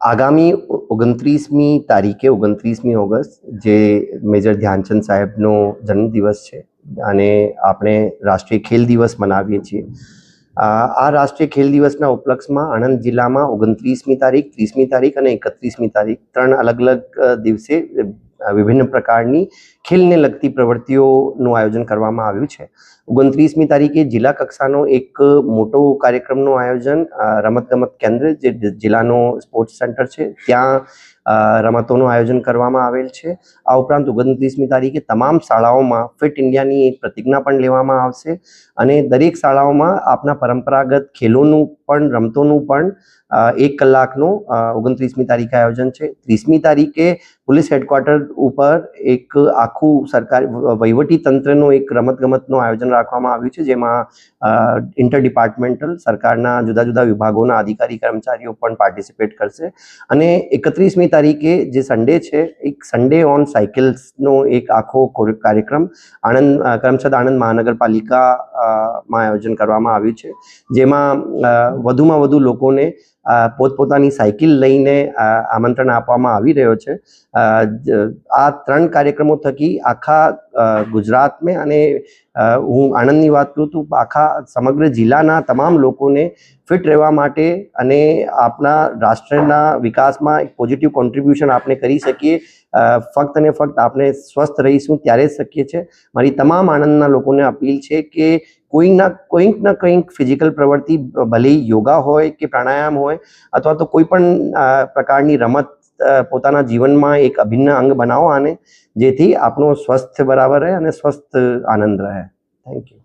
આગામી 29મી તારીખે 29મી ઓગસ્ટ જે મેજર ધ્યાનચંદ સાહેબનો જન્મદિવસ છે અને આપણે રાષ્ટ્રીય ખેલ દિવસ મનાવીએ છીએ। આ રાષ્ટ્રીય ખેલ દિવસના ઉપલક્ષમાં આણંદ જિલ્લામાં 29મી તારીખ, 30મી તારીખ અને 31મી તારીખ 3 અલગ અલગ દિવસે વિભિન્ન પ્રકારની ખેલને લગતી પ્રવૃત્તિઓનું આયોજન કરવામાં આવ્યું છે। 29મી તારીખે જિલ્લા કક્ષાનો એક મોટો કાર્યક્રમનું આયોજન રમતગમત કેન્દ્ર જે જિલ્લાનો સ્પોર્ટ્સ સેન્ટર છે ત્યાં રમતોનું આયોજન કરવામાં આવેલ છે। આ ઉપરાંત 29મી તારીખે તમામ શાળાઓમાં ફિટ ઇન્ડિયાની એક પ્રતિજ્ઞા પણ લેવામાં આવશે અને દરેક શાળાઓમાં આપના પરંપરાગત ખેલોનું પણ રમતોનું પણ 1 કલાકનું 29મી તારીખે આયોજન છે। 30મી તારીખે પોલીસ હેડક્વાર્ટર ઉપર એક આખું સરકારી વહીવટી તંત્રનું એક રમતગમતનું આયોજન રાખવામાં આવ્યું છે જેમાં ઇન્ટર ડિપાર્ટમેન્ટલ સરકારના જુદા જુદા વિભાગોના અધિકારી કર્મચારીઓ પણ પાર્ટિસિપેટ કરશે અને 31મી તારીખે જે સન્ડે છે એક સન્ડે ઓન સાયકલ્સનો એક આખો કાર્યક્રમ કરમસદ આણંદ મહાનગરપાલિકામાં આયોજન કરવામાં આવ્યું છે જેમાં વધુમાં વધુ લોકોને પોતપોતાની સાયકલ લઈને આમંત્રણ આપવામાં આવી રહ્યો છે। આ 3 કાર્યક્રમો થકી આખા ગુજરાતમાં અને હું આણંદની વાત કરું તો આખા સમગ્ર જિલ્લાના તમામ લોકોને ફિટ રહેવા માટે અને આપણા રાષ્ટ્રના વિકાસમાં એક પોઝિટિવ કોન્ટ્રીબ્યુશન આપણે કરી શકીએ। ફક્ત અને ફક્ત આપણે સ્વસ્થ રહીશું ત્યારે જ શક્ય છે। મારી તમામ આણંદના લોકોને અપીલ છે કે કોઈક ના કંઈક ફિઝિકલ પ્રવૃત્તિ, ભલે યોગા હોય કે પ્રાણાયામ હોય અથવા તો કોઈ પણ પ્રકારની રમત પોતાના જીવનમાં એક અભિન્ન અંગ બનાવો આને, જેથી આપણો સ્વાસ્થ્ય બરાબર રહે અને સ્વસ્થ આનંદ રહે। Thank you.